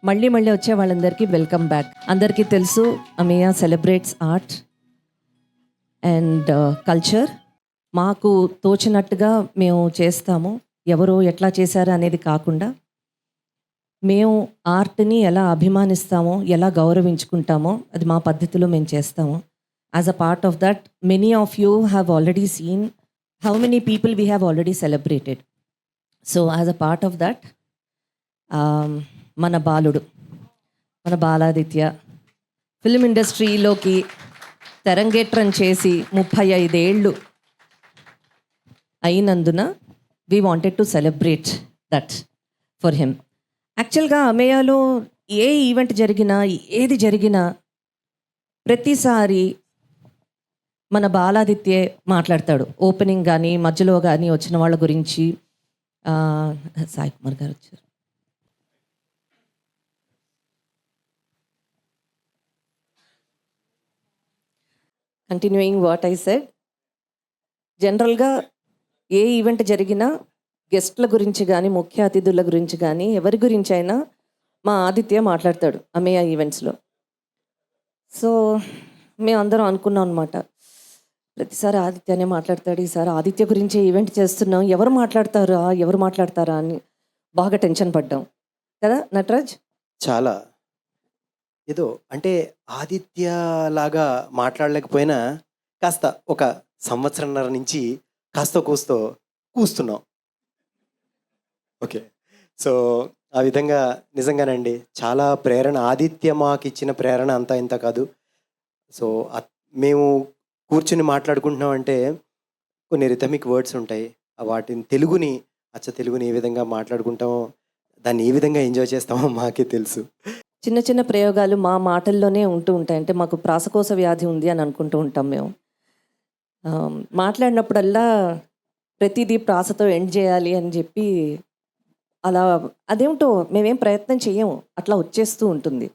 మళ్ళీ మళ్ళీ వచ్చే వాళ్ళందరికీ వెల్కమ్ బ్యాక్. అందరికీ తెలుసు అమేయ సెలబ్రేట్స్ ఆర్ట్ అండ్ కల్చర్. మాకు తోచినట్టుగా మేము చేస్తాము. ఎవరు ఎట్లా చేశారు అనేది కాకుండా మేము ఆర్ట్ని ఎలా అభిమానిస్తామో, ఎలా గౌరవించుకుంటామో అది మా పద్ధతిలో మేము చేస్తాము. As a part of that many of you have already scene how many people we have already celebrated. So as a part of that మన బాలుడు, మన బాలాదిత్య ఫిల్మ్ ఇండస్ట్రీలోకి తెరంగేట్రం చేసి 35 ఏళ్ళు అయినందున we wanted to celebrate that for him. యాక్చువల్గా అమేయాలో ఏ event జరిగినా, ఏది జరిగినా ప్రతిసారి మన బాలాదిత్యే మాట్లాడతాడు. ఓపెనింగ్ కానీ మధ్యలో కానీ వచ్చిన వాళ్ళ గురించి. సాయి కుమార్ గారు వచ్చారు. కంటిన్యూయింగ్ వాట్ ఐ సెడ్, జనరల్గా ఏ ఈవెంట్ జరిగినా గెస్ట్ల గురించి కానీ, ముఖ్య అతిథుల గురించి కానీ, ఎవరి గురించి అయినా మా ఆదిత్య మాట్లాడతాడు అమేయ ఈవెంట్స్లో. సో మేమందరం అనుకున్నాం అనమాట, ప్రతిసారి ఆదిత్యనే మాట్లాడతాడు, ఈసారి ఆదిత్య గురించి ఈవెంట్ చేస్తున్నాం, ఎవరు మాట్లాడతారా అని బాగా టెన్షన్ పడ్డాం కదా నటరాజ్. చాలా ఏదో అంటే ఆదిత్య లాగా మాట్లాడలేకపోయినా కాస్త ఒక సంవత్సరంన్నర నుంచి కాస్త కూస్తున్నాం. ఓకే, సో ఆ విధంగా నిజంగానండి చాలా ప్రేరణ. ఆదిత్య మాకు ఇచ్చిన ప్రేరణ అంతా ఇంత కాదు. సో మేము కూర్చుని మాట్లాడుకుంటున్నాం అంటే కొన్ని రిథమిక్ వర్డ్స్ ఉంటాయి, వాటిని తెలుగుని ఏ విధంగా మాట్లాడుకుంటామో, దాన్ని ఏ విధంగా ఎంజాయ్ చేస్తామో మాకే తెలుసు. చిన్న చిన్న ప్రయోగాలు మా మాటల్లోనే ఉంటూ ఉంటాయి. అంటే మాకు ప్రాసకోశ వ్యాధి ఉంది అని అనుకుంటూ ఉంటాం మేము. మాట్లాడినప్పుడల్లా ప్రతిదీ ప్రాసతో ఎండ్ చేయాలి అని చెప్పి అలా అదేమిటో మేమేం ప్రయత్నం చేయము, అట్లా వచ్చేస్తూ ఉంటుంది.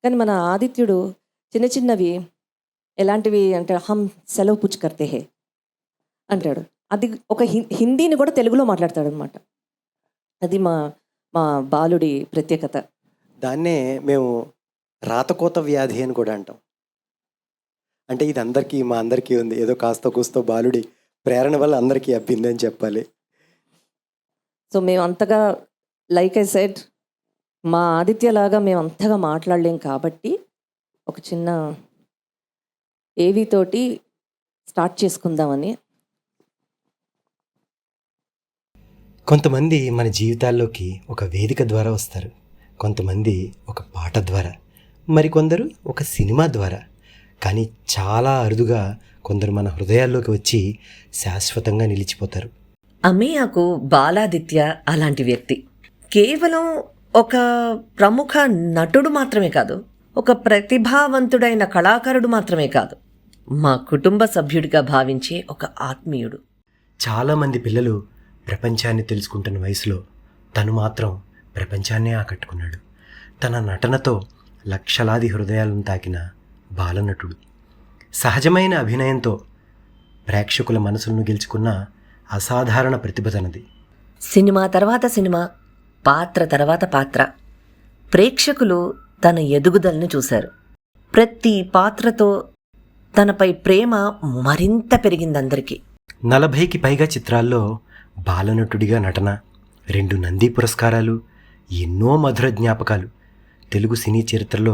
కానీ మన ఆదిత్యుడు చిన్న చిన్నవి ఎలాంటివి అంటే హమ్ సెలవు పుచ్ కర్తే హే అంటాడు. అది ఒక హిందీని కూడా తెలుగులో మాట్లాడతాడు అనమాట. అది మా మా బాలుడి ప్రత్యేకత. దాన్నే మేము రాతకోత వ్యాధి అని కూడా అంటాం. అంటే ఇది మా అందరికీ ఉంది. ఏదో కాస్త కూస్తో బాలుడి ప్రేరణ వల్ల అందరికీ అబ్బిందని చెప్పాలి. సో మేము అంతగా లైక్ ఐ సెడ్ మా ఆదిత్యలాగా మేము అంతగా మాట్లాడలేం కాబట్టి ఒక చిన్న ఏవి తోటి స్టార్ట్ చేసుకుందామని. కొంతమంది మన జీవితాల్లోకి ఒక వేదిక ద్వారా వస్తారు, కొంతమంది ఒక పాట ద్వారా, మరికొందరు ఒక సినిమా ద్వారా, కానీ చాలా అరుదుగా కొందరు మన హృదయాల్లోకి వచ్చి శాశ్వతంగా నిలిచిపోతారు. అమేయకు బాలాదిత్య అలాంటి వ్యక్తి. కేవలం ఒక ప్రముఖ నటుడు మాత్రమే కాదు, ఒక ప్రతిభావంతుడైన కళాకారుడు మాత్రమే కాదు, మా కుటుంబ సభ్యుడిగా భావించే ఒక ఆత్మీయుడు. చాలామంది పిల్లలు ప్రపంచాన్ని తెలుసుకుంటున్న వయసులో తను మాత్రం ప్రపంచాన్నే ఆకట్టుకున్నాడు. తన నటనతో లక్షలాది హృదయాలను తాకిన బాలనటుడు. సహజమైన అభినయంతో ప్రేక్షకుల మనసులను గెలుచుకున్న అసాధారణ ప్రతిభ తనది. సినిమా తర్వాత సినిమా, పాత్ర తర్వాత పాత్ర, ప్రేక్షకులు తన ఎదుగుదలను చూశారు. ప్రతి పాత్రతో తనపై ప్రేమ మరింత పెరిగిందందరికీ. 40కి పైగా చిత్రాల్లో బాలనటుడిగా నటన, 2 నంది పురస్కారాలు, ఎన్నో మధుర జ్ఞాపకాలు. తెలుగు సినీ చరిత్రలో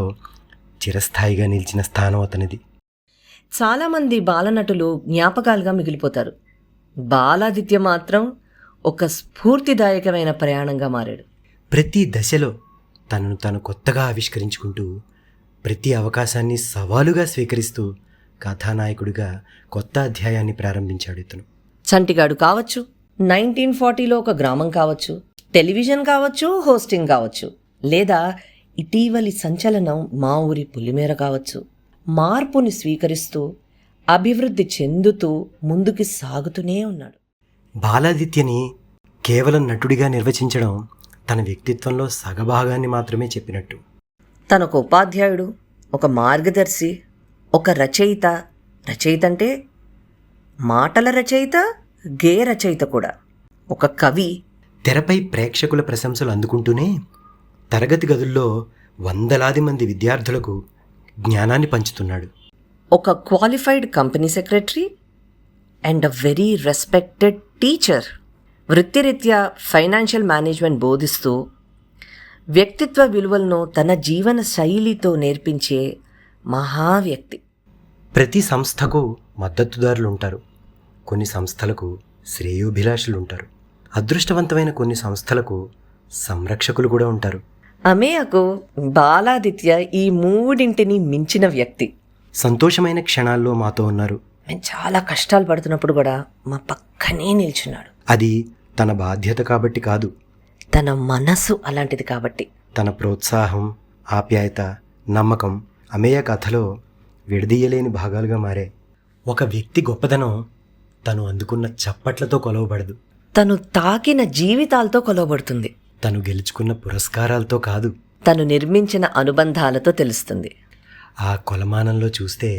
చిరస్థాయిగా నిలిచిన స్థానం అతనిది. చాలామంది బాలనటులు జ్ఞాపకాలుగా మిగిలిపోతారు. బాలాదిత్య మాత్రం ఒక స్ఫూర్తిదాయకమైన ప్రయాణంగా మారాడు. ప్రతి దశలో తనను తాను కొత్తగా ఆవిష్కరించుకుంటూ, ప్రతి అవకాశాన్ని సవాలుగా స్వీకరిస్తూ కథానాయకుడిగా కొత్త అధ్యాయాన్ని ప్రారంభించాడు ఇతను. చంటిగాడు కావచ్చు, 1940లో ఒక గ్రామం కావచ్చు, టెలివిజన్ కావచ్చు, హోస్టింగ్ కావచ్చు, లేదా ఇటీవలి సంచలనం మా ఊరి పులిమేర కావచ్చు, మార్పుని స్వీకరిస్తూ అభివృద్ధి చెందుతూ ముందుకు సాగుతూనే ఉన్నాడు. బాలాదిత్యని కేవలం నటుడిగా నిర్వచించడం తన వ్యక్తిత్వంలో సగభాగాన్ని మాత్రమే చెప్పినట్టు. తనొక ఉపాధ్యాయుడు, ఒక మార్గదర్శి, ఒక రచయిత. రచయిత అంటే మాటల రచయిత, గేయ రచయిత కూడా. ఒక కవి. తెరపై ప్రేక్షకుల ప్రశంసలు అందుకుంటూనే తరగతి గదుల్లో వందలాది మంది విద్యార్థులకు జ్ఞానాన్ని పంచుతున్నాడు. ఒక qualified company secretary and a very respected teacher. వృత్తిరీత్యా ఫైనాన్షియల్ మేనేజ్మెంట్ బోధిస్తూ వ్యక్తిత్వ విలువలను తన జీవన శైలితో నేర్పించే మహా వ్యక్తి. ప్రతి సంస్థకు మద్దతుదారులు ఉంటారు. కొన్ని సంస్థలకు శ్రేయోభిలాషులు ఉంటారు. అదృష్టవంతమైన కొన్ని సంస్థలకు సంరక్షకులు కూడా ఉంటారు. అమేయకు బాలాదిత్య ఈ మూడింటిని మించిన వ్యక్తి. సంతోషమైన క్షణాల్లో మాతో ఉన్నారు. మేము చాలా కష్టాలు పడుతున్నప్పుడు కూడా మా పక్కనే నిల్చున్నాడు. అది తన బాధ్యత కాబట్టి కాదు, తన మనసు అలాంటిది కాబట్టి. తన ప్రోత్సాహం, ఆప్యాయత, నమ్మకం అమేయ కథలో విడదీయలేని భాగాలుగా మారే. ఒక వ్యక్తి గొప్పదనం తను అందుకున్న చప్పట్లతో కొలవబడదు, తను తాకిన జీవితాలతో కొలవబడుతుంది. తను గెలుచుకున్న పురస్కారాలతో కాదు, తను నిర్మించిన అనుబంధాలతో తెలుస్తుంది. ఆ కొలమానంలో చూస్తే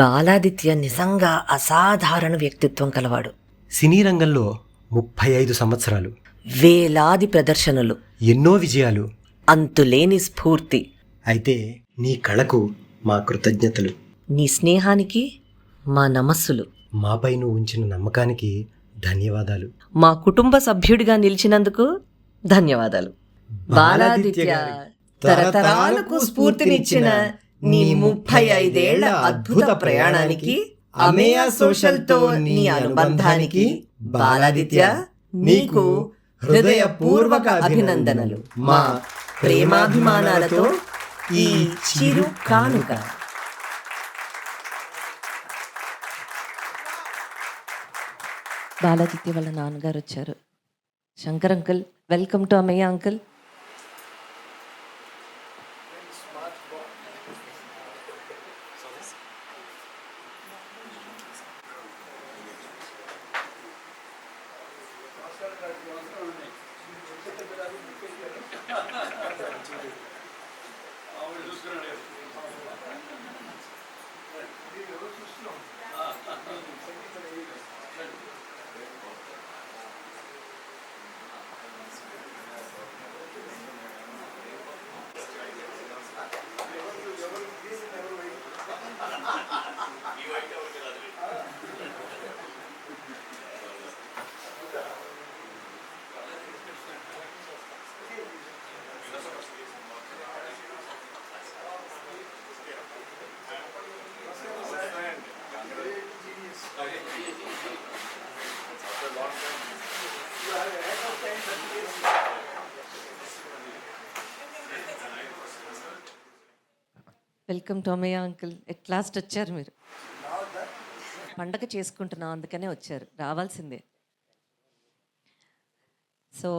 బాలాదిత్య నిజంగా అసాధారణ వ్యక్తిత్వం కలవాడు. సినీ రంగంలో 35 సంవత్సరాలు, వేలాది ప్రదర్శనలు, ఎన్నో విజయాలు, అంతులేని స్ఫూర్తి. అయితే నీ కళకు మా కృతజ్ఞతలు, నీ స్నేహానికి మా నమస్సులు, మాపై నువ్వు ఉంచిన నమ్మకానికి ధన్యవాదాలు. మా కుటుంబ సభ్యుడిగా నిలిచినందుకు ధన్యవాదాలు. బాలాదిత్య తరతరాలకు స్ఫూర్తినిచ్చిన నీ 35 ఏళ్ల అద్భుత ప్రయాణానికి, అమేయ సోషల్తో నీ అనుబంధానికి బాలాదిత్య నీకు హృదయపూర్వక అభినందనలు. మా ప్రేమాభిమానాలతో ఈ చిరు కానుక. బాలాదిత్య వాళ్ళ నాన్నగారు వచ్చారు. Shankar uncle, welcome to Ameya uncle. Welcome to Ameya uncle. At last వచ్చారు మీరు. పండగ చేసుకుంటున్నాం అందుకనే వచ్చారు, రావాల్సిందే. సో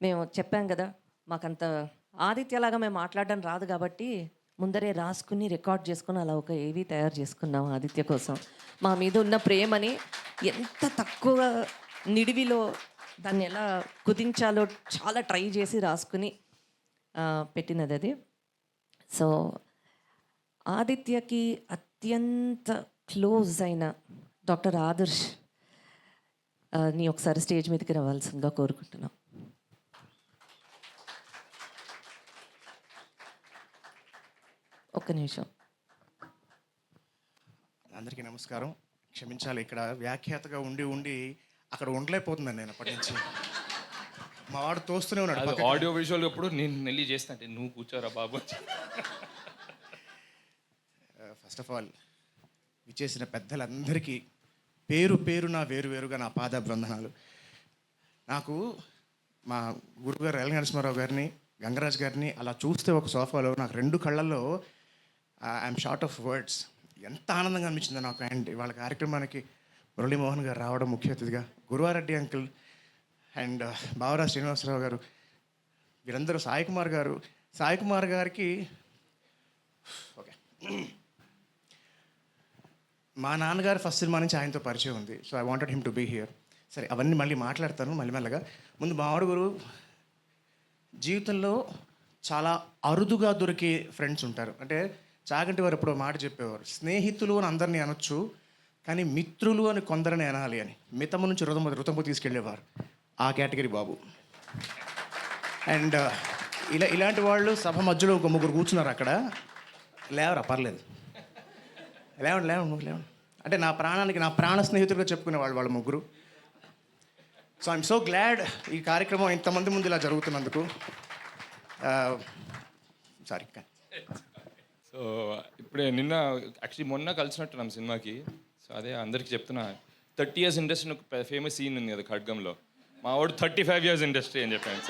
మేము చెప్పాం కదా, మాకంత ఆదిత్యలాగా మేము మాట్లాడడం రాదు కాబట్టి ముందరే రాసుకుని రికార్డ్ చేసుకుని అలా ఒక ఏవీ తయారు చేసుకున్నాం ఆదిత్య కోసం. మా మీద ఉన్న ప్రేమని ఎంత తక్కువ నిడివిలో దాన్ని ఎలా కుదించాలో చాలా ట్రై చేసి రాసుకుని పెట్టినది అది. సో ఆదిత్యకి అత్యంత క్లోజ్ అయిన డాక్టర్ ఆదర్శ్ ని ఒకసారి స్టేజ్ మీదకి రావాల్సిందిగా కోరుకుంటున్నాం. ఒక్క నిమిషం. అందరికీ నమస్కారం. క్షమించాలి, ఇక్కడ వ్యాఖ్యాతగా ఉండి ఉండి అక్కడ ఉండలేకపోతున్నాను నేను అప్పటి నుంచి. మా వాడు తోస్తూనే ఉన్నాడు. ఆడియో విజువల్ ఎప్పుడు నేను నెల్లి చేస్తాంటే నువ్వు కూర్చోరా బాబు. ఫస్ట్ ఆఫ్ ఆల్ విచ్చేసిన పెద్దలందరికీ పేరు పేరున వేరువేరుగా నా పాద బృందనాలు. నాకు మా గురుగారు ఎల్ నరసింహారావు గారిని, గంగరాజ్ గారిని అలా చూస్తే ఒక సోఫాలో నాకు రెండు కళ్ళల్లో ఐఎమ్ షార్ట్ ఆఫ్ వర్డ్స్. ఎంత ఆనందంగా అనిపించిందో నాకు. అండ్ వాళ్ళ కార్యక్రమానికి మురళీమోహన్ గారు రావడం ముఖ్య అతిథిగా, గురువారెడ్డి అంకుల్ అండ్ బావరా శ్రీనివాసరావు గారు, వీరందరూ, సాయి కుమార్ గారికి ఓకే, మా నాన్నగారు ఫస్ట్ సినిమా నుంచి ఆయనతో పరిచయం ఉంది. So I wanted him to be here. సరే, అవన్నీ మళ్ళీ మాట్లాడతాను మెల్లమెల్లగా. ముందు మావాడు గురు జీవితంలో చాలా అరుదుగా దొరికే ఫ్రెండ్స్ ఉంటారు. అంటే చాగంటి వారు ఎప్పుడో మాట చెప్పేవారు, స్నేహితులు అని అందరినీ అనొచ్చు కానీ మిత్రులు అని కొందరిని అనాలి అని. మితము నుంచి రుతము తీసుకెళ్ళేవారు. ఆ కేటగిరీ బాబు. అండ్ ఇలాంటి వాళ్ళు సభ మధ్యలో ఒక ముగ్గురు కూర్చున్నారు అక్కడ. లేవరా పర్లేదు, లేవండి. అంటే నా ప్రాణ స్నేహితుడిగా చెప్పుకునే వాళ్ళ ముగ్గురు. సో ఐఎమ్ సో గ్లాడ్ ఈ కార్యక్రమం ఇంతమంది ముందు ఇలా జరుగుతున్నందుకు. సారీ. సో ఇప్పుడే మొన్న కలిసినట్టున్నాం సినిమాకి. సో అదే అందరికీ చెప్తున్నా, 30 years ఇండస్ట్రీ ఒక ఫేమస్ సీన్ ఉంది కదా ఖడ్గంలో, మా వాడు 35 years ఇండస్ట్రీ అని చెప్పాను.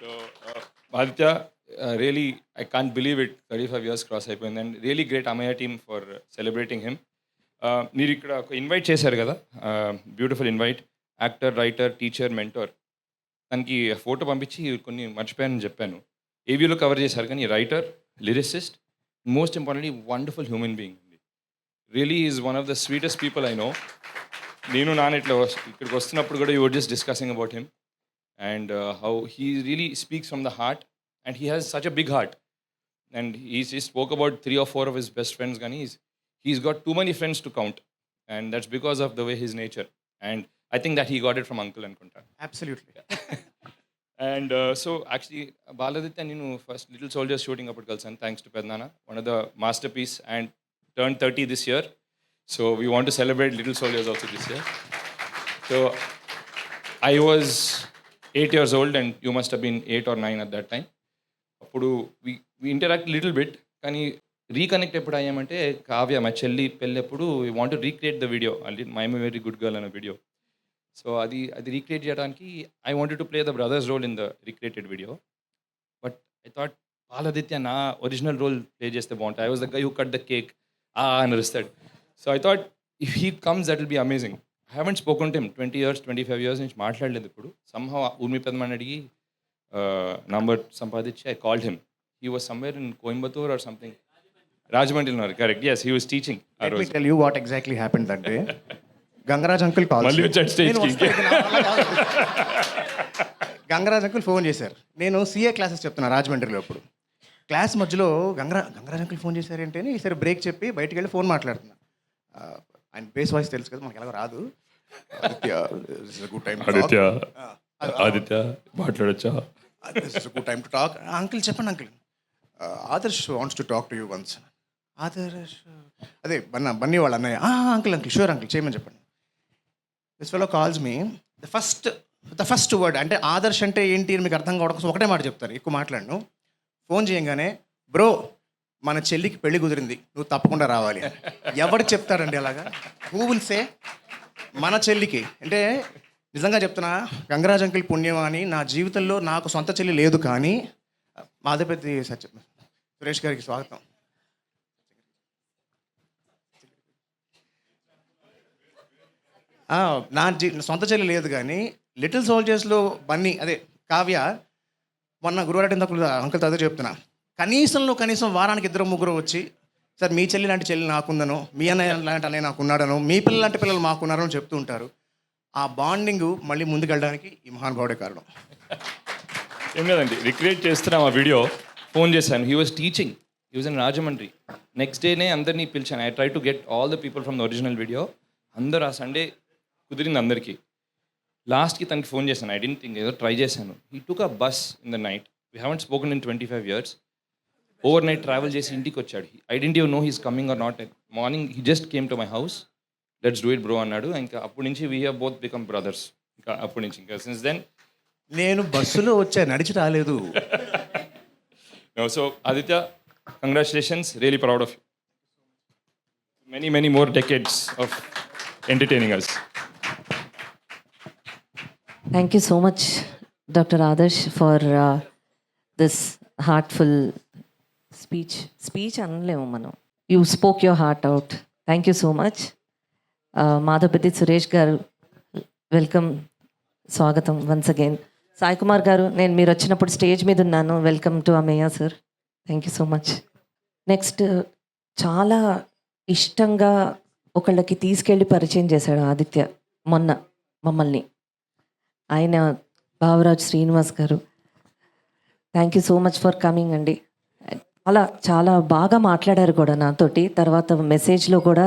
So Aditya, really I can't believe it, 35 years cross అయిపోయింది. అండ్ రియలీ గ్రేట్ అమయ టీమ్ ఫర్ సెలబ్రేటింగ్ హిమ్. మీరు ఇక్కడ ఒక ఇన్వైట్ చేశారు కదా, beautiful invite, actor, writer, teacher, mentor. తనకి ఫోటో పంపించి కొన్ని మర్చిపోయానని చెప్పాను. ఏవిలో కవర్ చేశారు, కానీ writer, lyricist, most importantly wonderful human being అండి. Really is one of the sweetest people I know. నేను ఇట్లా ఇక్కడికి వస్తున్నప్పుడు కూడా you were just discussing about him and how he really speaks from the heart and he has such a big heart. And he spoke about 3 or 4 of his best friends, కానీ he's got too many friends to count, and that's because of the way his nature, and I think that he got it from uncle అనుకుంటా. Absolutely. And so actually Baladitya నేను first little soldiers shooting అప్పుడు కలిసాను, thanks to పెద్దనాన్న, one of the masterpiece, and turn 30 this year. So we want to celebrate Little Soldiers also this year. So I was 8 years old and you must have been 8 or 9 at that time. అప్పుడు we interact little bit, కానీ reconnect ఎప్పుడు అయ్యామంటే కావ్య మా చెల్లి పెళ్ళప్పుడు we want to recreate the video, I'm very good girl అనే video. So అది recreate చేయడానికి I wanted to play the brother's role in the recreated video. But I thought Baladitya నా ఒరిజినల్ రోల్ ప్లే చేస్తే బాగుంటుంది. I was the guy who cut the cake అని అరుస్తాడు. So I thought if he comes that will be amazing. I haven't spoken to him 20 years 25 years నుంచి మాట్లాడలేదు. ఇప్పుడు somehow ఊర్మి పెద్దమని అడిగి number సంపాదించి I called him. He was somewhere in Coimbatore or something. Rajahmundry ఉన్నారు, correct. Yes, he was teaching. Let me tell you what exactly happened that day. Gangaraj uncle call, మళ్ళీ వచ్చాడు స్టేజ్కి. Gangaraj uncle phone చేశారు. నేను సిఏ క్లాసెస్ చెప్తున్నా రాజమండ్రిలో. అప్పుడు క్లాస్ మధ్యలో గంగరాజ్ అంకుల్ ఫోన్ చేశారు అంటే ఈసారి బ్రేక్ చెప్పి బయటికి వెళ్ళి ఫోన్ మాట్లాడుతున్నా. ఆయన బేస్ వాయిస్ తెలుసు కదా, మనకి ఎలాగో రాదు. గుడ్ టైం ఆదిత్య మాట్లాడచ్చా, good time to talk. Uncle చెప్పండి uncle, Adarsh wants to talk to you once. Adarsh అదే బన్నీ వాళ్ళ అన్నయ్య. అంకుల్ షూర్ అంకుల్, చేయమని చెప్పండి. This fellow calls me. The first word అంటే ఆదర్శ్ అంటే ఏంటి అని మీకు అర్థం కావడం కోసం ఒకటే మాట చెప్తారు, ఎక్కువ మాట్లాడను. ఫోన్ చేయగానే బ్రో మన చెల్లికి పెళ్లి కుదిరింది, నువ్వు తప్పకుండా రావాలి. ఎవరికి చెప్తాడండి అలాగా? హూ విల్ సే మన చెల్లికి? అంటే నిజంగా చెప్తున్నా, గంగరాజ్ అంకుల్ పుణ్యం అని నా జీవితంలో నాకు సొంత చెల్లి లేదు, కానీ మాధవపతి సురేష్ గారికి స్వాగతం. నా సొంత చెల్లి లేదు, కానీ లిటిల్ సోల్జర్స్లో బన్నీ అదే కావ్య మొన్న గురువారం అంకుల్ అదే చెప్తున్నా, కనీసం వారానికి 2-3 వచ్చి, సార్ మీ చెల్లి లాంటి చెల్లి నాకుందను, మీ అన్నయ్య లాంటి అన్నయ్య నాకున్నాడను, మీ పిల్లలు లాంటి పిల్లలు మాకున్నారని చెప్తూ ఉంటారు. ఆ బాండింగ్ మళ్ళీ ముందుకెళ్ళడానికి ఈ మహానుభావుడే కారణం. ఏం లేదండి, రిక్రియేట్ చేస్తున్నాం ఆ వీడియో. ఫోన్ చేశాను, he was teaching, he was in Rajahmundry. Next డేనే అందరినీ పిలిచాను. I try to get all the people from the original video. అందరూ ఆ సండే కుదిరింది అందరికీ. లాస్ట్కి తనకి ఫోన్ చేశాను, ఐ డెంట్ థింక్, ఏదో ట్రై చేశాను. He took a bus in the night. We haven't spoken in 25 years. Overnight travel చేసి ఇంటికి వచ్చాడు. I didn't even know he's coming are not. Morning he just came to my house, let's do it bro అన్నాడు. ఇంకా అప్పటి నుంచి we have both become brothers. ఇంకా అప్పటి నుంచి ఇంకా సిన్స్ దెన్. నేను బస్సులో వచ్చా, నడిచి రాలేదు. So Aditya, congratulations, really proud of you. Many more decades of entertaining us. Thank you so much, Dr. Adarsh, for this heartful speech అనలేము మనం. You spoke your heart out. Thank you so much. Madhavapati Suresh గారు, welcome, స్వాగతం once again. Sai Kumar గారు, నేను మీరు వచ్చినప్పుడు stage మీద ఉన్నాను. Welcome to Ameya sir. Thank you so much. Next, చాలా ఇష్టంగా ఒకళ్ళకి తీసుకెళ్ళి పరిచయం చేశాడు ఆదిత్య మొన్న మమ్మల్ని. ఆయన బావరాజ్ శ్రీనివాస్ గారు, thank you so much for coming అండి. చాలా బాగా మాట్లాడారు కూడా నాతోటి. తర్వాత మెసేజ్లో కూడా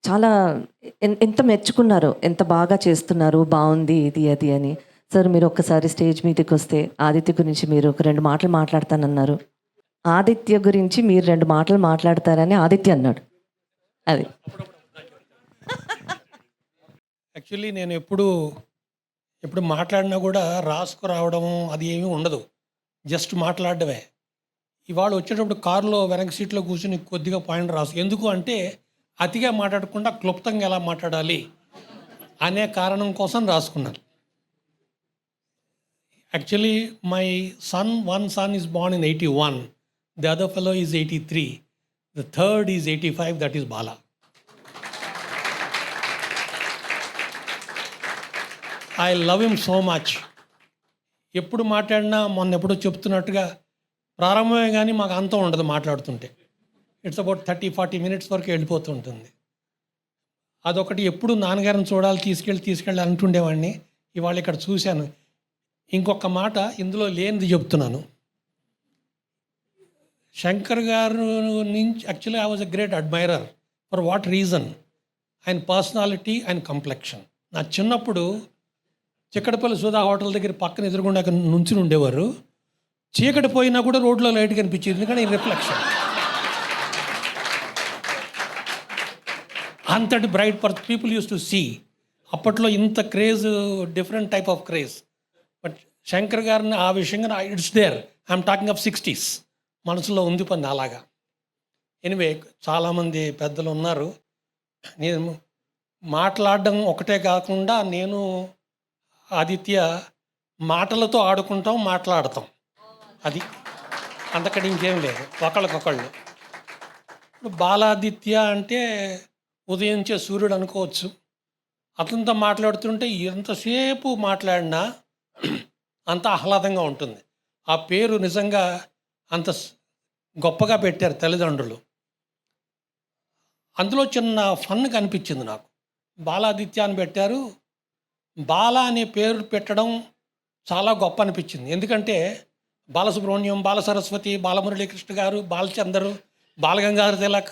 చాలా ఎంత మెచ్చుకున్నారో, ఎంత బాగా చేస్తున్నారు, బాగుంది ఇది అది అని. సార్ మీరు ఒక్కసారి స్టేజ్ మీదకి వస్తే ఆదిత్య గురించి మీరు ఒక 2 మాటలు మాట్లాడతానన్నారు. ఆదిత్య గురించి మీరు 2 మాటలు మాట్లాడతారని ఆదిత్య అన్నాడు. అది. యాక్చువల్లీ నేను ఎప్పుడు మాట్లాడినా కూడా రాసుకురావడం అది ఏమీ ఉండదు, జస్ట్ మాట్లాడడమే. ఇవాళ వచ్చేటప్పుడు కారులో వెనక సీట్లో కూర్చుని కొద్దిగా పాయింట్ రాసు. ఎందుకు అంటే అతిగా మాట్లాడకుండా క్లుప్తంగా ఎలా మాట్లాడాలి అనే కారణం కోసం రాసుకున్నాను. Actually my one son is born in 81, the other fellow is 83, the third is 85, that is Bala. I love him so much. ఎప్పుడు మాట్లాడినా మొన్న ఎప్పుడో చెప్తున్నట్టుగా ప్రారంభమే కానీ మాకు అంతం ఉండదు మాట్లాడుతుంటే. ఇట్స్ అబౌట్ 30-40 minutes వరకు వెళ్ళిపోతూ ఉంటుంది. అదొకటి. ఎప్పుడు నాన్నగారిని చూడాలి, తీసుకెళ్ళి అంటుండేవాడిని. ఇవాళ ఇక్కడ చూశాను. ఇంకొక మాట ఇందులో లేనిది చెప్తున్నాను. శంకర్ గారు నుంచి actually I was a great admirer. For what reason? ఆయన పర్సనాలిటీ, ఆయన కంప్లెక్షన్. నా చిన్నప్పుడు చిక్కడపల్లి సుధా హోటల్ దగ్గర పక్కన ఎదురుగుండా నుంచుని ఉండేవారు. చీకటి పోయినా కూడా రోడ్లో లైట్ కనిపించేది, ఎందుకంటే ఈ రిఫ్లెక్షన్. అంతటి bright people use to see. అప్పట్లో ఇంత craze, different type of craze. But Shankar గారిని ఆ విషయంగా it's there. I'm talking of 60s. మనసులో ఉంది పని అలాగా. ఎనివే, చాలామంది పెద్దలు ఉన్నారు. నేను మాట్లాడడం ఒకటే కాకుండా నేను ఆదిత్య మాటలతో ఆడుకుంటాం, మాట్లాడతాం. అది అంతకటి ఇంకేం లేదు, ఒకళ్ళకొకళ్ళు. ఇప్పుడు బాలాదిత్య అంటే ఉదయించే సూర్యుడు అనుకోవచ్చు. అతనితో మాట్లాడుతుంటే ఎంతసేపు మాట్లాడినా అంత ఆహ్లాదంగా ఉంటుంది. ఆ పేరు నిజంగా అంత గొప్పగా పెట్టారు తల్లిదండ్రులు. అందులో చిన్న ఫన్ కనిపించింది నాకు. బాలాదిత్య అని పెట్టారు. బాల అనే పేరు పెట్టడం చాలా గొప్ప అనిపించింది. ఎందుకంటే బాలసుబ్రహ్మణ్యం, బాలసరస్వతి, బాలమురళీకృష్ణ గారు, బాలచందరు, బాలగంగాధర తిలక్,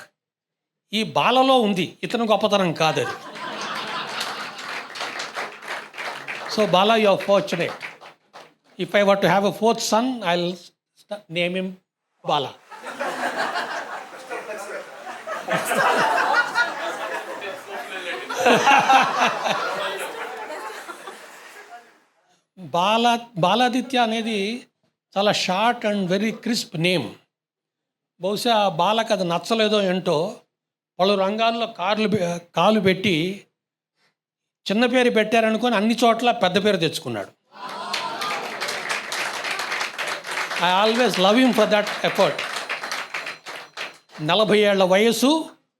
ఈ బాలలో ఉంది, ఇతను గొప్పతనం కాదు అది. So Bala, you are fortunate. If I were to have a fourth son, I will name him Bala. Baladitya అనేది చాలా short and very crisp name. బహుశా బాలకు అది నచ్చలేదో ఏంటో, పలు రంగాల్లో కాలు పెట్టి చిన్న పేరు పెట్టారనుకొని అన్ని చోట్ల పెద్ద పేరు తెచ్చుకున్నాడు. I always love him for that effort. 40 ఏళ్ల వయసు,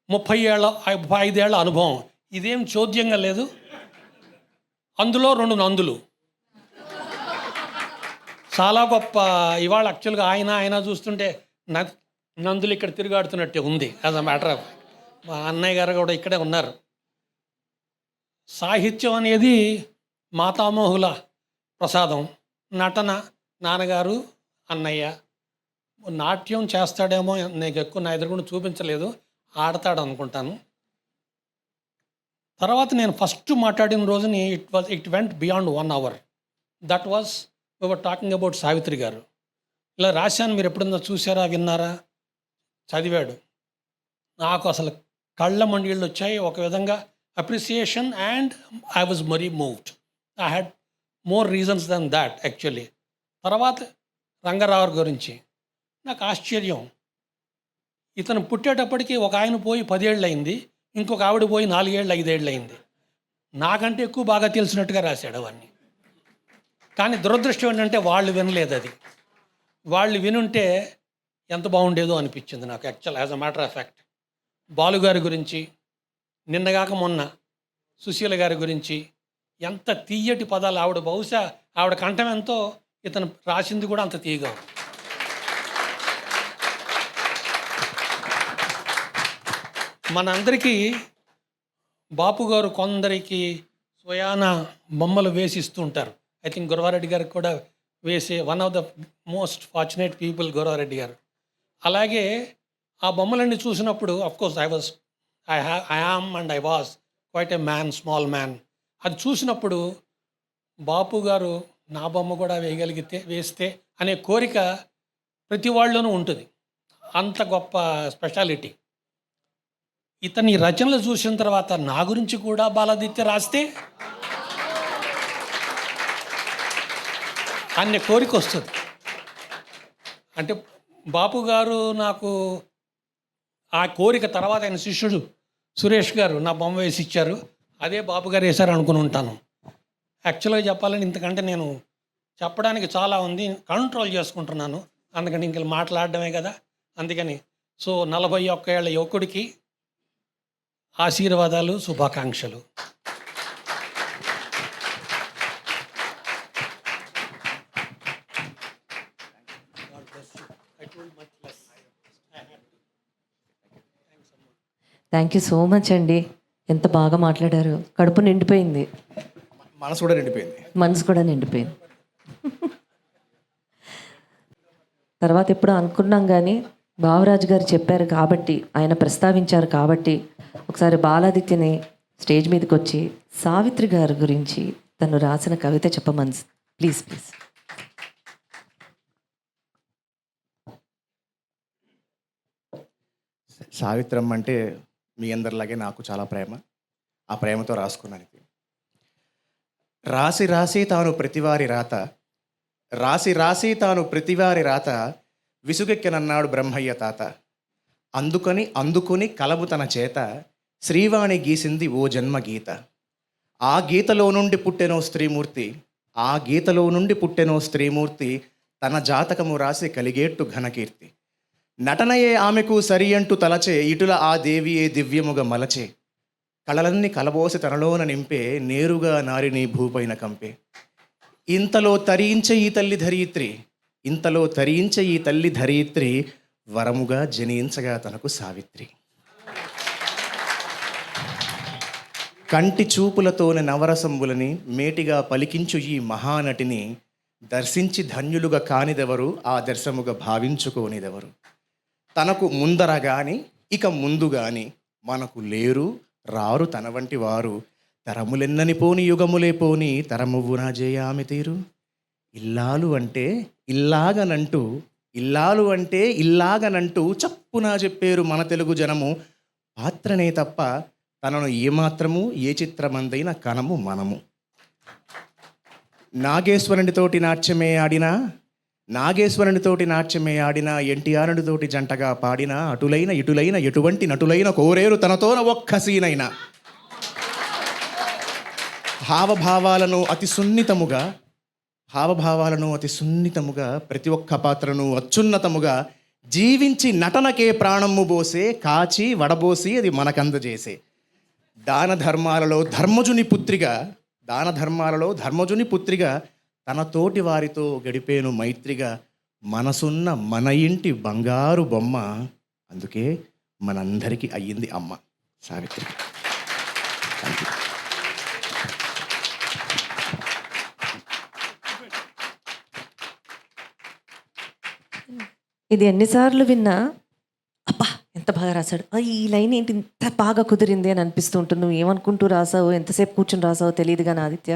35 ఏళ్ల అనుభవం. ఇదేం చోద్యంగా లేదు. అందులో 2 నందులు. చాలా గొప్ప. ఇవాళ యాక్చువల్గా ఆయన చూస్తుంటే నందులు ఇక్కడ తిరుగాడుతున్నట్టే ఉంది. యాజ్ అ మ్యాటర్ ఆఫ్, మా అన్నయ్య గారు కూడా ఇక్కడే ఉన్నారు. సాహిత్యం అనేది మాతామహుల ప్రసాదం. నటన నాన్నగారు, అన్నయ్య. నాట్యం చేస్తాడేమో, నాకు ఎక్కువ నా ఎదురుగుండా చూపించలేదు, ఆడతాడు అనుకుంటాను. తర్వాత నేను ఫస్ట్ మాట్లాడిన రోజుని it went beyond 1 hour. That was we were talking about Savitri garu. ఇలా రాశాను, మీరు ఎప్పుడన్నా చూసారా, విన్నారా? చదివాడు. నాకు అసలు కళ్ళ మండిళ్ళు వచ్చాయి. ఒక విధంగా appreciation, and I was very moved. I had more reasons than that actually. తర్వాత రంగారావు గురించి నాకు ఆశ్చర్యం. ఇతను పుట్టేటప్పటికి ఒక ఆయన పోయి 10 ఏళ్ళు అయింది, ఇంకొక ఆవిడ పోయి 4 ఏళ్ళు 5 ఏళ్ళు అయింది. నాకంటే ఎక్కువ బాగా తెలిసినట్టుగా రాశాడు అవన్నీ. కానీ దురదృష్టం ఏంటంటే వాళ్ళు వినలేదు. అది వాళ్ళు వినుంటే ఎంత బాగుండేదో అనిపించింది నాకు actual, as a matter of fact. బాలుగారి గురించి, నిన్నగాక మొన్న సుశీల గారి గురించి ఎంత తీయటి పదాలు. ఆవిడ బహుశా ఆవిడ కంఠం ఎంతో, ఇతను రాసింది కూడా అంత తీయగా. మనందరికీ బాపు గారు కొందరికి స్వయాన బొమ్మలు వేసిస్తూ ఉంటారు. ఐ థింక్ గురవారెడ్డి గారికి కూడా వేసే one of the most fortunate people Gurava Reddy గారు. అలాగే ఆ బొమ్మలన్నీ చూసినప్పుడు of course I am and I was quite a man, small man. అది చూసినప్పుడు బాపు గారు నా బొమ్మ కూడా వేస్తే అనే కోరిక ప్రతి వాళ్ళలోనూ ఉంటుంది. అంత గొప్ప స్పెషాలిటీ. ఇతని రచనలు చూసిన తర్వాత నా గురించి కూడా బాలాదిత్య రాస్తే అనే కోరిక వస్తుంది. అంటే బాపు గారు నాకు ఆ కోరిక తర్వాత ఆయన శిష్యుడు సురేష్ గారు నా బొమ్మ వేసి ఇచ్చారు. అదే బాపు గారు వేశారు అనుకుని ఉంటాను. యాక్చువల్గా చెప్పాలని ఇంతకంటే నేను చెప్పడానికి చాలా ఉంది, కంట్రోల్ చేసుకుంటున్నాను. అందుకని ఇంక మాట్లాడడమే కదా. అందుకని 41 ఏళ్ల యువకుడికి ఆశీర్వాదాలు, శుభాకాంక్షలు. థ్యాంక్ యూ సో మచ్ అండి. ఎంత బాగా మాట్లాడారు. కడుపు నిండిపోయింది, మనసు కూడా నిండిపోయింది. మనసు కూడా నిండిపోయింది. తర్వాత ఎప్పుడు అనుకున్నాం కానీ భావరాజు గారు చెప్పారు కాబట్టి, ఆయన ప్రస్తావించారు కాబట్టి ఒకసారి బాలాదిత్యని స్టేజ్ మీదకి వచ్చి సావిత్రి గారి గురించి తను రాసిన కవిత చెప్పమని ప్లీజ్. సావిత్రమ్మ అంటే మీ అందరిలాగే నాకు చాలా ప్రేమ. ఆ ప్రేమతో రాసుకున్నాను ఇది. రాసి రాసి తాను ప్రతివారి రాత, రాసి రాసి తాను ప్రతివారి రాత, విసుగెక్కెనన్నాడు బ్రహ్మయ్య తాత. అందుకుని కలము తన చేత, శ్రీవాణి గీసింది ఓ జన్మ గీత. ఆ గీతలో నుండి పుట్టెనో స్త్రీమూర్తి, ఆ గీతలో నుండి పుట్టెనో స్త్రీమూర్తి, తన జాతకము రాసి కలిగేట్టు ఘనకీర్తి. నటనయే ఆమెకు సరి అంటూ తలచే, ఇటుల ఆ దేవియే దివ్యముగ మలచే. కళలన్నీ కలబోసి తనలోన నింపే, నేరుగా నారిని భూపైన కంపే. ఇంతలో తరించే ఈ తల్లి ధరిత్రి, ఇంతలో తరించే ఈ తల్లి ధరిత్రి, వరముగా జనించగా తనకు సావిత్రి. కంటి చూపులతోనే నవరసంబులని మేటిగా పలికించు ఈ మహానటిని, దర్శించి ధన్యులుగా కానిదెవరు, ఆ దర్శముగా భావించుకోనిదెవరు. తనకు ముందర గాని ఇక ముందు గాని మనకు లేరు రారు తన వంటి వారు. తరములెన్నని పోని యుగములే పోని, తరమువ్వునా జేయామె తీరు. ఇల్లాలు అంటే ఇల్లాగనంటూ, ఇల్లాలు అంటే ఇల్లాగనంటూ చప్పునా చెప్పేరు మన తెలుగు జనము. పాత్రనే తప్ప తనను ఏమాత్రము ఏ చిత్రమందైన కనము మనము. నాగేశ్వరునితోటి నాట్యమే ఆడినా, నాగేశ్వరునితోటి నాట్యమే ఆడినా, ఎన్టీఆరునితోటి జంటగా పాడినా, అటులైన ఇటులైన ఎటువంటి నటులైన కోరేరు తనతోన ఒక్క సీనైనా. హావభావాలను అతి సున్నితముగా, హావభావాలను అతి సున్నితముగా, ప్రతి ఒక్క పాత్రను అత్యున్నతముగా జీవించి నటనకే ప్రాణము బోసే, కాచి వడబోసి అది మనకందజేసే. దాన ధర్మాలలో ధర్మజుని పుత్రిగా, దాన ధర్మాలలో ధర్మజుని పుత్రిగా, తన తోటి వారితో గడిపేను మైత్రిగా. మనసున్న మన ఇంటి బంగారు బొమ్మ, అందుకే మనందరికీ అయ్యింది అమ్మ సావిత్రి. ఇది ఎన్నిసార్లు విన్నా అబ్బా ఎంత బాగా రాశాడు, ఈ లైన్ ఏంటి ఇంత బాగా కుదిరింది అని అనిపిస్తూ ఉంటుంది. నువ్వు ఏమనుకుంటూ రాసావు, ఎంతసేపు కూర్చొని రాసావో తెలియదు కానీ ఆదిత్య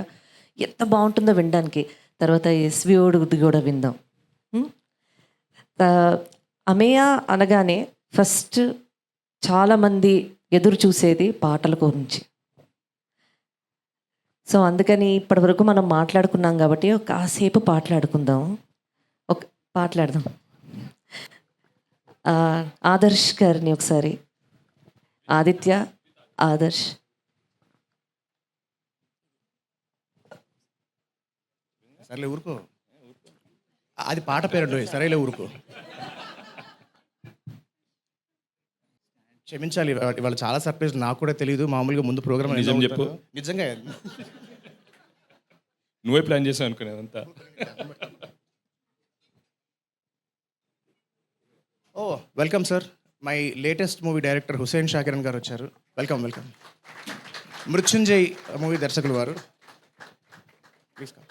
ఎంత బాగుంటుందో వినడానికి. తర్వాత ఎస్విఓడి కూడా విందాం. అమేయ అనగానే ఫస్ట్ చాలామంది ఎదురు చూసేది పాటల గురించి. సో అందుకని ఇప్పటివరకు మనం మాట్లాడుకున్నాం కాబట్టి కాసేపు పాటలాడదాం. ఆదర్శ్ గారిని ఒకసారి, ఆదిత్య, ఆదర్శ్. సరేలే ఊరుకో, అది పాట పేరు. సరేలే ఊరుకో. క్షమించాలి, ఇవాళ చాలా సర్ప్రైజ్. నాకు కూడా తెలియదు. మామూలుగా ముందు ప్రోగ్రామ్ నిజం చెప్పు. నిజంగా నువ్వే ప్లాన్ చేసావు అనుకునేదంతా. Oh welcome sir. My latest movie director Hussain Shakiran గారు వచ్చారు. వెల్కమ్. మృత్యుంజయ్ మూవీ దర్శకులు వారు. Please come.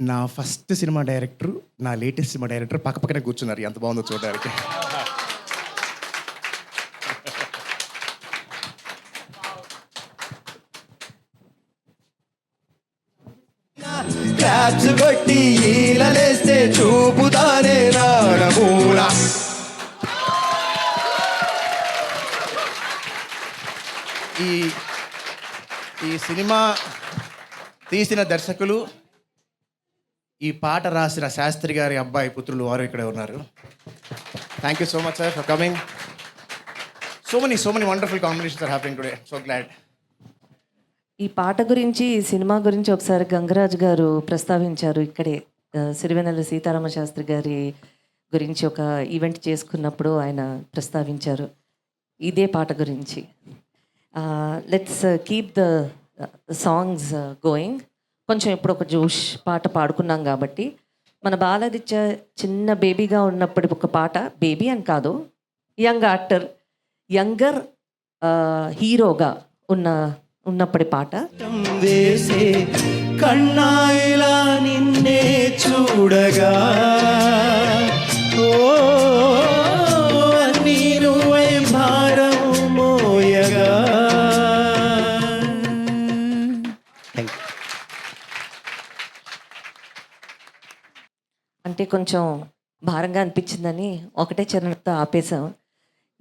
నా ఫస్ట్ సినిమా డైరెక్టర్, నా లేటెస్ట్ సినిమా డైరెక్టర్ పక్కపక్కనే కూర్చున్నారు. ఎంత బాగుందో చూడడానికి. క్లాప్స్ కొట్టి ఈలలేస్తే చూపుతానే నాడమూల. ఈ ఈ సినిమా తీసిన దర్శకులు, ఈ పాట రాసిన శాస్త్రి గారి అబ్బాయి పుత్రులు వారు ఇక్కడే ఉన్నారు. Thank you so much sir for coming. So many wonderful combinations are happening today. So glad. ఈ పాట గురించి, ఈ సినిమా గురించి ఒకసారి గంగరాజ్ గారు ప్రస్తావించారు ఇక్కడే. సిరివెన్నెల సీతారామ శాస్త్రి గారి గురించి ఒక ఈవెంట్ చేసుకున్నప్పుడు ఆయన ప్రస్తావించారు ఇదే పాట గురించి. Let's keep the songs going. కొంచెం ఇప్పుడు ఒక జోష్ పాట పాడుకున్నాం కాబట్టి మన బాలాదిత్య చిన్న బేబీగా ఉన్నప్పటి ఒక పాట, బేబీ అని కాదు, యంగ్ యాక్టర్, యంగర్ హీరోగా ఉన్నప్పటి పాట. వేసే కన్నాయిలా నిన్నే చూడగా, ఓ అన్నీ నువ్వై భారం మోయగా. అంటే కొంచెం భారంగా అనిపించిందని ఒకటే చరణంతో ఆపేశాం.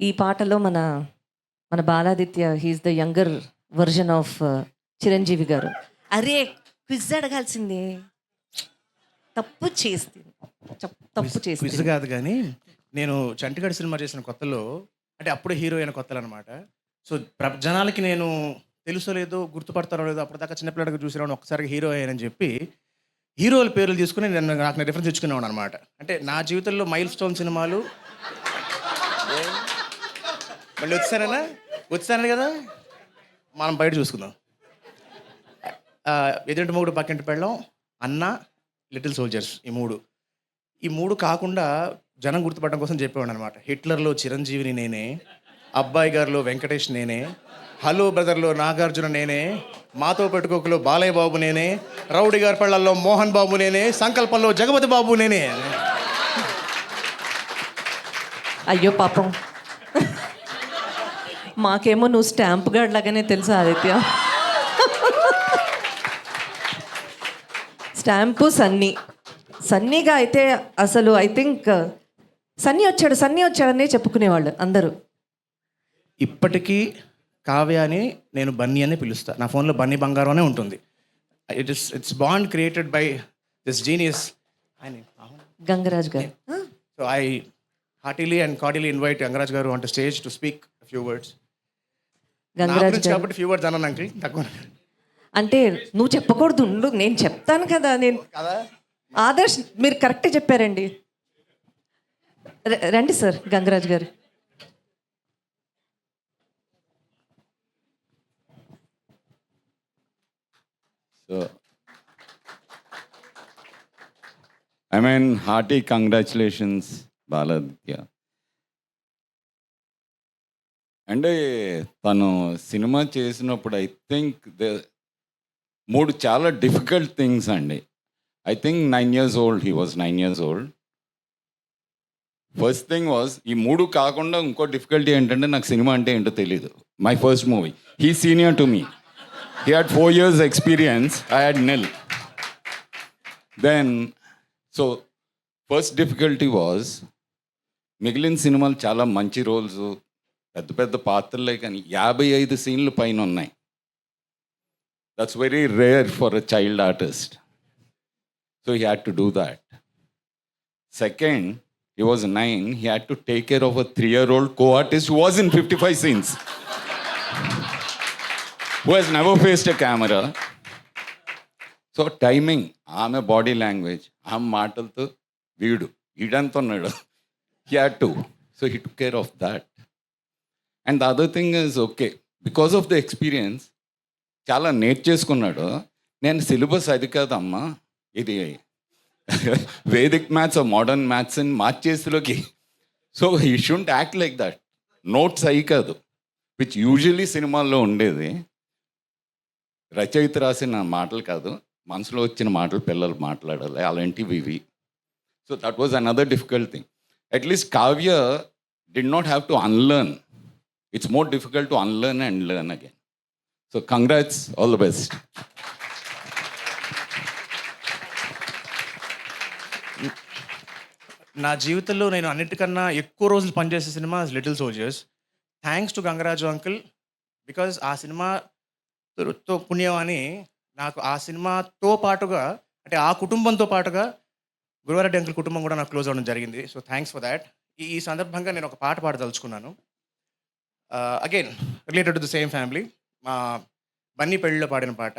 ఈ పాటలో మన Baladitya, he's the younger version of Chiranjeevi garu. అరే క్విజ్ అడగాల్సిందే, తప్పు చేస్తుంది. క్విజ్ కాదు కానీ, నేను చంటిగడ్ సినిమా చేసిన కొత్తలో, అంటే అప్పుడే హీరో అయిన కొత్తలు అనమాట. సో జనాలకి నేను తెలుసో లేదో, గుర్తుపడతారో లేదో, అప్పటిదాకా చిన్నపిల్లడికి చూసేవాడు, ఒక్కసారిగా హీరో అయ్యానని చెప్పి హీరోల పేర్లు తీసుకుని నాకు రిఫరెన్స్ ఇచ్చుకునేవాడు అనమాట. అంటే నా జీవితంలో మైల్ స్టోన్ సినిమాలు. మళ్ళీ వచ్చాను కదా, మనం బయట చూసుకుందాం. ఎదుటి మొగుడు పక్కింటి పెళ్ళం, అన్న, లిటిల్ సోల్జర్స్, ఈ మూడు కాకుండా జనం గుర్తుపడడం కోసం చెప్పేవాడు అనమాట. హిట్లర్లో చిరంజీవిని నేనే, అబ్బాయి గారిలో వెంకటేష్ నేనే, హలో బ్రదర్లో నాగార్జున నేనే, మాతో పెట్టుకోకలో బాలయ్య బాబు నేనే, రౌడీ గారి పళ్ళల్లో మోహన్ బాబు నేనే, సంకల్పంలో జగపతి బాబు నేనే. అయ్యో పాపం, మాకేమో నువ్వు స్టాంప్ గార్డ్ లాగానే తెలుసు ఆదిత్య. స్టాంపు సన్నీగా అయితే అసలు ఐ థింక్ సన్నీ వచ్చాడనే చెప్పుకునేవాళ్ళు అందరూ. ఇప్పటికీ కావ్య అని నేను బన్నీ అని పిలుస్తా. నా ఫోన్లో బన్నీ బంగారం అనే ఉంటుంది. It's bond created by this genius Gangaraj గారు. So I heartily and cordially invite Gangaraj గారు on to stage to speak few words. Gangaraj గారు కాబట్టి ఫ్యూ వర్డ్స్ అన్నాను అంకిల్, తక్కువ. అంటే నువ్వు చెప్పకూడదు, ఉండు నేను చెప్తాను కదా. ఆదర్శ్ మీరు కరెక్టే చెప్పారండి. రండి సార్ గంగరాజ్ గారు. So, I mean, hearty congratulations, Baladitya. అంటే తను సినిమా చేసినప్పుడు ఐ థింక్ మూడు చాలా డిఫికల్ట్ థింగ్స్ అండి. I think 9 years old, he was 9 years old. First thing was, ఈ మూడు కాకుండా ఇంకో డిఫికల్టీ ఏంటంటే నాకు సినిమా అంటే ఏంటో తెలీదు. My first movie, he senior to me. He had 4 years experience, I had nil. Then, so first difficulty was, మిగిలిన సినిమాలు చాలా మంచి రోల్స్, పెద్ద పెద్ద పాత్రలే, కానీ 55 సీన్లు పైన ఉన్నాయి. That's very rare for a child artist. So he had to do that. Second, he was 9, he had to take care of a 3-year-old co-artist who was in 55 scenes. Who has never faced a camera. So timing, ఆమె body language, ఆమె మాటలతో వీడంతా ఉన్నాడు. He had to. So he took care of that. And the other thing is, okay, because of the experience, చాలా నేర్చేసుకున్నాడు. నేను syllabus అది కాదమ్మా, ఇది Vedic maths modern maths అని మార్చేసిలోకి. So he shouldn't act like that. Notes అయి కాదు, which usually సినిమాల్లో ఉండేది. రచయిత రాసిన మాటలు కాదు, మనసులో వచ్చిన మాటలు పిల్లలు మాట్లాడాలి, అలాంటివి ఇవి. So that was another difficult thing. At least Kavya did not have to unlearn. It's more difficult to unlearn and learn again. So congrats, all the best. నా జీవితంలో నేను అన్నిటికన్నా ఎక్కువ రోజులు పనిచేసే cinema little soldiers. Thanks to Gangaraju uncle, because ఆ సినిమాతో పుణ్యం అని నాకు ఆ సినిమాతో పాటుగా, అంటే ఆ కుటుంబంతో పాటుగా గురువారెడ్డి అంకుల్ కుటుంబం కూడా నాకు క్లోజ్ అవ్వడం జరిగింది. So thanks for that. ఈ సందర్భంగా నేను ఒక పాట పాడదలుచుకున్నాను. Again related to the same family. మా బన్నీ పెళ్ళిలో పాడిన పాట.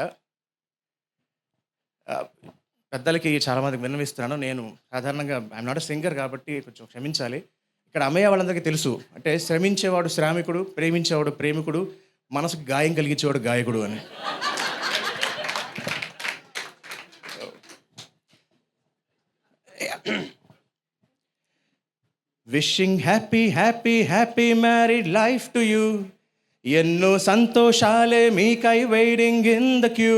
పెద్దలకి చాలామందికి విన్నవిస్తున్నాను. నేను సాధారణంగా ఐఎమ్ నాట్ ఎ సింగర్ కాబట్టి కొంచెం క్షమించాలి. ఇక్కడ అమ్మయ్య వాళ్ళందరికీ తెలుసు, అంటే శ్రమించేవాడు శ్రామికుడు, ప్రేమించేవాడు ప్రేమికుడు, మనసుకు గాయం కలిగించేవాడు గాయకుడు అని. Wishing happy happy happy married life to you. ఎన్నో సంతోషాలే మీకై waiting in the queue.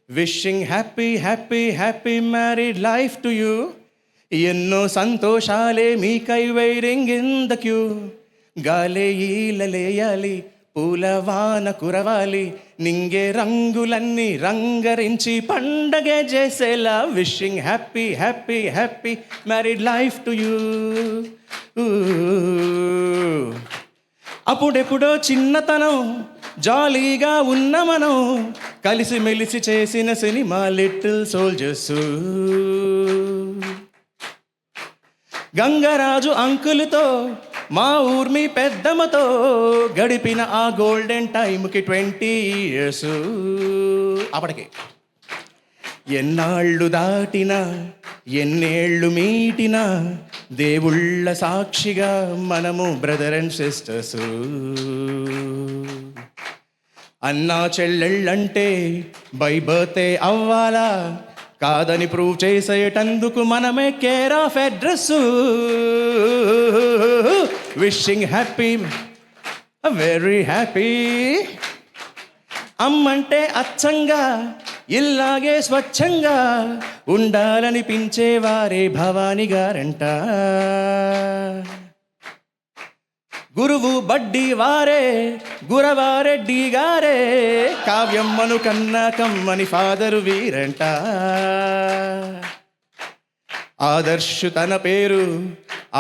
Wishing happy happy happy married life to you. ఎన్నో సంతోషాలే మీకై వెయిటింగ్ ఇన్ ద క్యూ. గాలే ఈలలేయాలి, పూలవాన కురవాలి, నింగే రంగులన్నీ రంగరించి పండగే చేసేలా. Wishing happy happy happy married life to you. అప్పుడెప్పుడో చిన్నతనం జాలీగా ఉన్న మనం, కలిసిమెలిసి చేసిన సినిమా లిటిల్ సోల్జర్స్. గంగరాజు అంకుల్తో మా ఊర్మి పెద్దమ్మతో గడిపిన ఆ గోల్డెన్ టైంకి 20 years. అప్పటికి ఎన్నాళ్ళు దాటినా ఎన్నేళ్ళు మీటినా దేవుళ్ళ సాక్షిగా మనము బ్రదర్ అండ్ సిస్టర్స్. అన్నా చెల్లెళ్ళంటే బై బర్త్డే అవ్వాలా, కాదని ప్రూవ్ చేసేటందుకు మనమే care of address. Wishing happy very happy. అమ్మంటే అచ్చంగా ఇల్లాగే స్వచ్ఛంగా ఉండాలనిపించేవారే భవానీ గారంట. గురువు బడ్డీ వారే గురవారెడ్డి గారే, కావ్యమ్మను కన్నా కమ్మని ఫాదరు వీరంట. ఆదర్శు తన పేరు,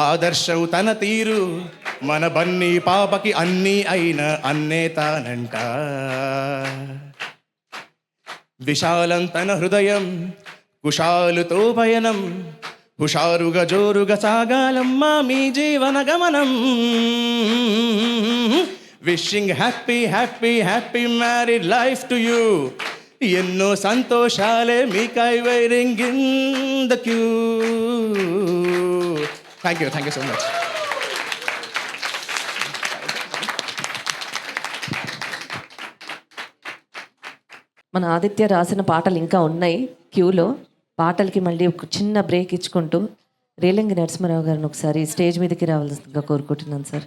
ఆదర్శం తన తీరు, మన బన్నీ పాపకి అన్నీ అయిన అన్నే తానంట. విశాలం తన హృదయం, కుశాలుతో పయనం, హుషారుగా జోరుగా సాగాలమ్మా మీ జీవన గమనం. Wishing happy happy happy married life to you. ఎన్నో సంతోషాలే మీకై waiting in the queue. Thank you so much. మన ఆదిత్య రాసిన పాటలు ఇంకా ఉన్నాయి క్యూలో. పాటలకి మళ్ళీ ఒక చిన్న బ్రేక్ ఇచ్చుకుంటూ రేలంగి నరసింహారావు గారిని ఒకసారి స్టేజ్ మీదకి రావాల్సిందిగా కోరుకుంటున్నాను సార్.